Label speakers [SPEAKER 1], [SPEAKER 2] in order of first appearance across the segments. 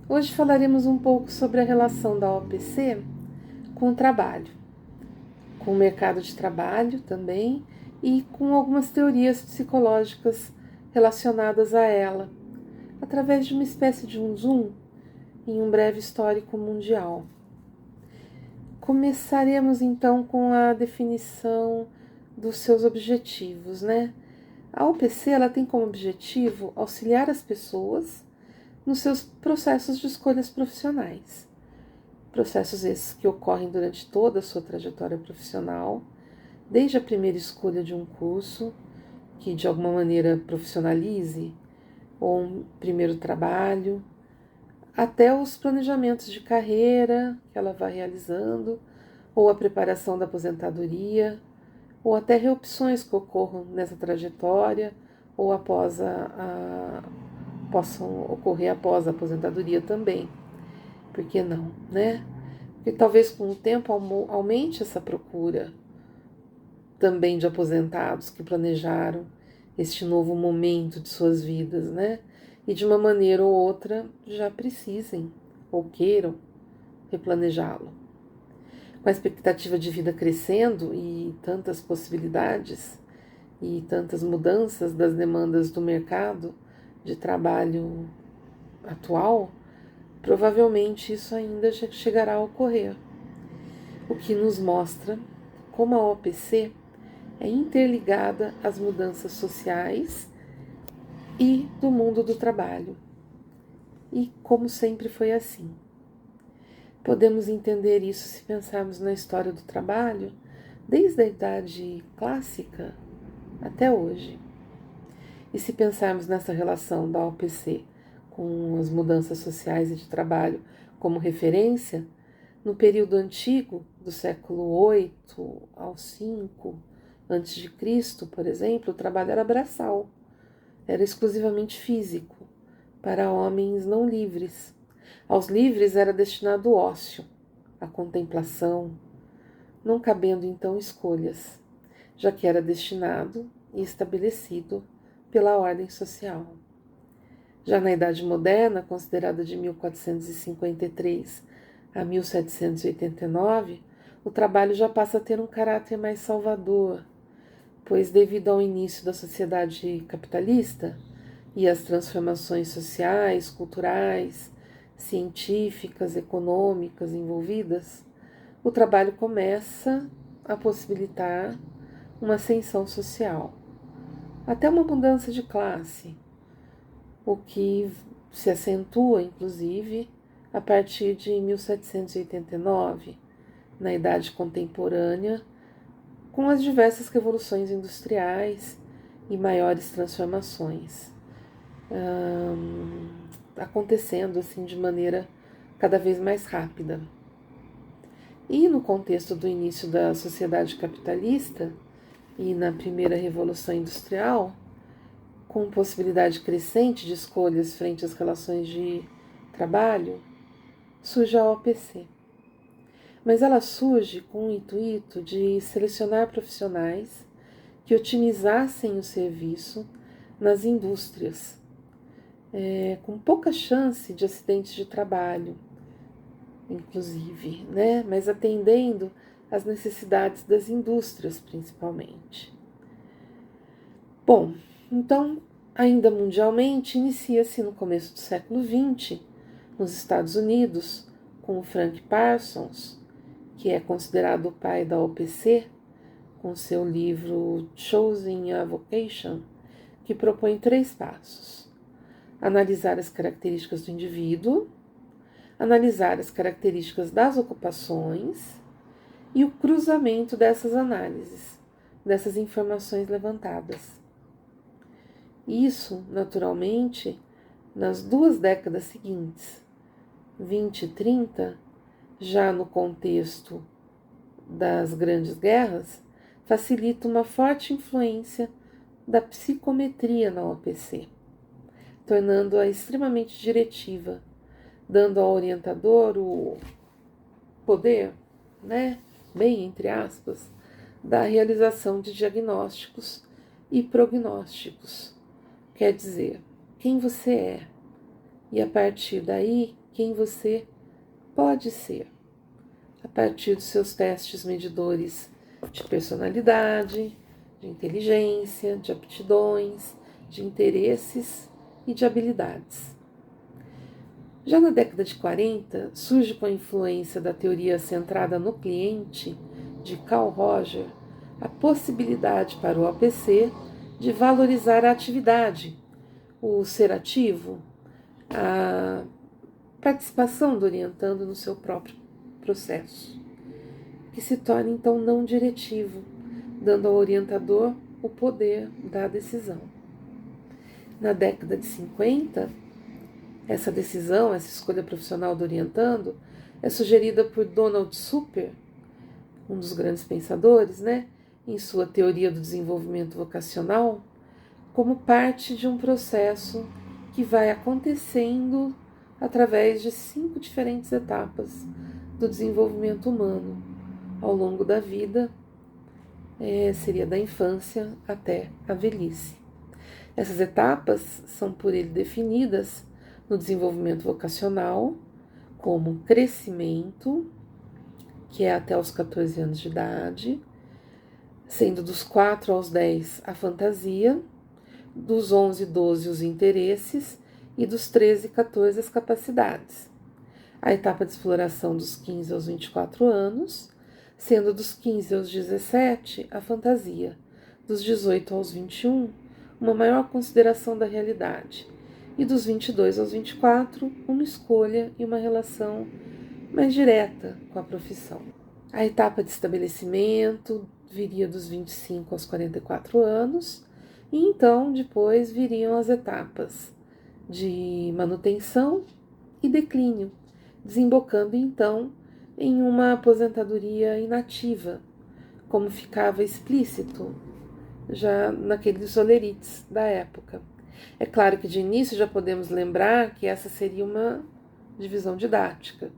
[SPEAKER 1] Hoje falaremos um pouco sobre a relação da OPC com o trabalho, com o mercado de trabalho também e com algumas teorias psicológicas relacionadas a ela, através de uma espécie de um zoom em um breve histórico mundial. Começaremos então com a definição dos seus objetivos, né? A OPC ela tem como objetivo auxiliar as pessoas nos seus processos de escolhas profissionais. Processos esses que ocorrem durante toda a sua trajetória profissional, desde a primeira escolha de um curso, que de alguma maneira profissionalize, ou um primeiro trabalho, até os planejamentos de carreira que ela vai realizando, ou a preparação da aposentadoria, ou até reopções que ocorram nessa trajetória, ou possam ocorrer após a aposentadoria também. Por que não, né? Porque talvez com o tempo aumente essa procura também de aposentados que planejaram este novo momento de suas vidas, né? E de uma maneira ou outra já precisem ou queiram replanejá-lo. Com a expectativa de vida crescendo e tantas possibilidades e tantas mudanças das demandas do mercado de trabalho atual, provavelmente isso ainda chegará a ocorrer, o que nos mostra como a OPC é interligada às mudanças sociais e do mundo do trabalho. E como sempre foi assim. Podemos entender isso se pensarmos na história do trabalho desde a idade clássica até hoje. E se pensarmos nessa relação da OPC com as mudanças sociais e de trabalho como referência, no período antigo, do século 8 ao 5 antes de Cristo, por exemplo, o trabalho era braçal, era exclusivamente físico, para homens não livres. Aos livres era destinado o ócio, a contemplação, não cabendo então escolhas, já que era destinado e estabelecido pela ordem social. Já na Idade Moderna, considerada de 1453 a 1789, o trabalho já passa a ter um caráter mais salvador, pois devido ao início da sociedade capitalista e às transformações sociais, culturais, científicas, econômicas envolvidas, o trabalho começa a possibilitar uma ascensão social, até uma mudança de classe, o que se acentua, inclusive, a partir de 1789, na Idade Contemporânea, com as diversas revoluções industriais e maiores transformações acontecendo assim de maneira cada vez mais rápida. E no contexto do início da sociedade capitalista e na primeira revolução industrial, com possibilidade crescente de escolhas frente às relações de trabalho, surge a OPC. Mas ela surge com o intuito de selecionar profissionais que otimizassem o serviço nas indústrias, com pouca chance de acidentes de trabalho, inclusive, né? Mas atendendo às necessidades das indústrias, principalmente. Bom, então, ainda mundialmente, inicia-se no começo do século XX, nos Estados Unidos, com o Frank Parsons, que é considerado o pai da OPC, com seu livro Choosing a Vocation, que propõe 3 passos: analisar as características do indivíduo, analisar as características das ocupações e o cruzamento dessas análises, dessas informações levantadas. Isso, naturalmente, nas 2 décadas seguintes, 20 e 30, já no contexto das grandes guerras, facilita uma forte influência da psicometria na OPC, tornando-a extremamente diretiva, dando ao orientador o poder, né, bem entre aspas, da realização de diagnósticos e prognósticos, quer dizer quem você é, e a partir daí, quem você pode ser, a partir dos seus testes medidores de personalidade, de inteligência, de aptidões, de interesses e de habilidades. Já na década de 40, surge com a influência da teoria centrada no cliente, de Carl Roger, a possibilidade para o OPC de valorizar a atividade, o ser ativo, a participação do orientando no seu próprio processo, que se torna então não diretivo, dando ao orientador o poder da decisão. Na década de 50, essa decisão, essa escolha profissional do orientando, é sugerida por Donald Super, um dos grandes pensadores, em sua teoria do desenvolvimento vocacional, como parte de um processo que vai acontecendo através de 5 diferentes etapas do desenvolvimento humano ao longo da vida, seria da infância até a velhice. Essas etapas são por ele definidas no desenvolvimento vocacional como crescimento, que é até os 14 anos de idade, sendo dos 4 aos 10 a fantasia, dos 11 e 12 os interesses e dos 13 e 14 as capacidades. A etapa de exploração dos 15 aos 24 anos, sendo dos 15 aos 17 a fantasia, dos 18 aos 21 uma maior consideração da realidade, e dos 22 aos 24 uma escolha e uma relação mais direta com a profissão. A etapa de estabelecimento viria dos 25 aos 44 anos, e então depois viriam as etapas de manutenção e declínio, desembocando então em uma aposentadoria inativa, como ficava explícito já naqueles olerites da época. É claro que de início já podemos lembrar que essa seria uma divisão didática,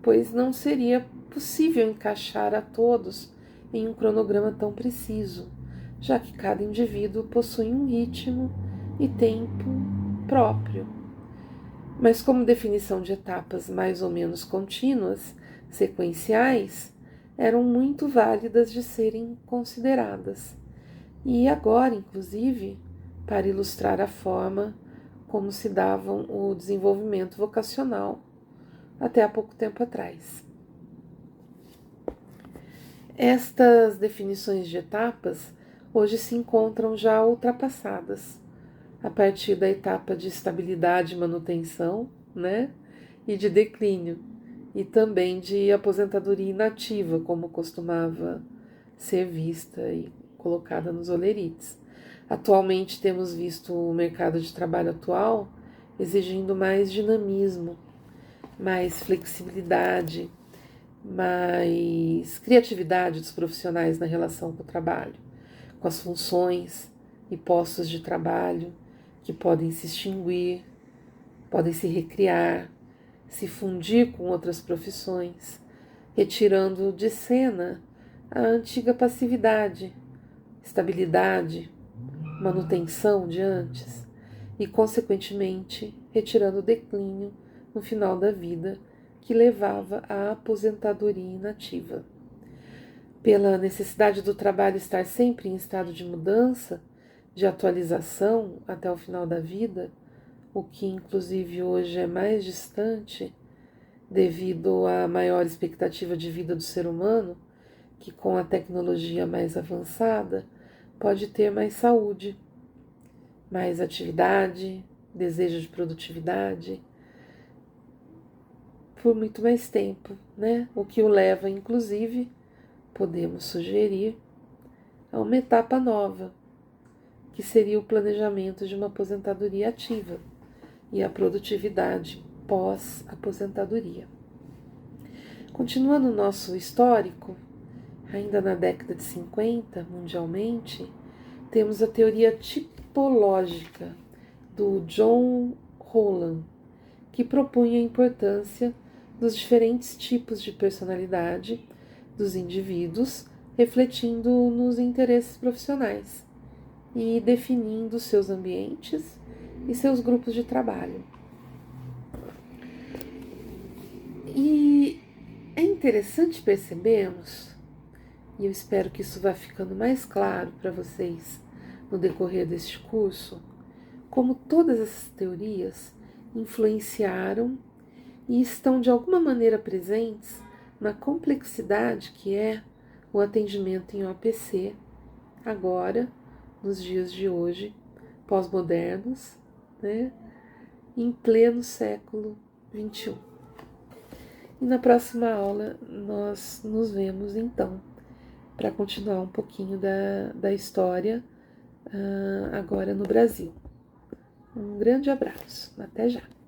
[SPEAKER 1] pois não seria possível encaixar a todos em um cronograma tão preciso, já que cada indivíduo possui um ritmo e tempo próprio. Mas como definição de etapas mais ou menos contínuas, sequenciais, eram muito válidas de serem consideradas. E agora, inclusive, para ilustrar a forma como se davam o desenvolvimento vocacional até há pouco tempo atrás. Estas definições de etapas hoje se encontram já ultrapassadas, a partir da etapa de estabilidade e manutenção, e de declínio, e também de aposentadoria inativa, como costumava ser vista e colocada nos olerites. Atualmente temos visto o mercado de trabalho atual exigindo mais dinamismo, mais flexibilidade, mais criatividade dos profissionais na relação com o trabalho, com as funções e postos de trabalho que podem se extinguir, podem se recriar, se fundir com outras profissões, retirando de cena a antiga passividade, estabilidade, manutenção de antes e, consequentemente, retirando o declínio no final da vida que levava à aposentadoria inativa. Pela necessidade do trabalho estar sempre em estado de mudança, de atualização até o final da vida, o que inclusive hoje é mais distante devido à maior expectativa de vida do ser humano, que com a tecnologia mais avançada pode ter mais saúde, mais atividade, desejo de produtividade, por muito mais tempo, O que o leva, inclusive, podemos sugerir, a uma etapa nova, que seria o planejamento de uma aposentadoria ativa e a produtividade pós-aposentadoria. Continuando o nosso histórico, ainda na década de 50, mundialmente, temos a teoria tipológica do John Holland, que propunha a importância dos diferentes tipos de personalidade dos indivíduos, refletindo nos interesses profissionais e definindo seus ambientes e seus grupos de trabalho. E é interessante percebermos, e eu espero que isso vá ficando mais claro para vocês no decorrer deste curso, como todas essas teorias influenciaram e estão de alguma maneira presentes na complexidade que é o atendimento em OPC, agora, nos dias de hoje, pós-modernos, né, em pleno século XXI. E na próxima aula nós nos vemos então para continuar um pouquinho da história agora no Brasil. Um grande abraço, até já!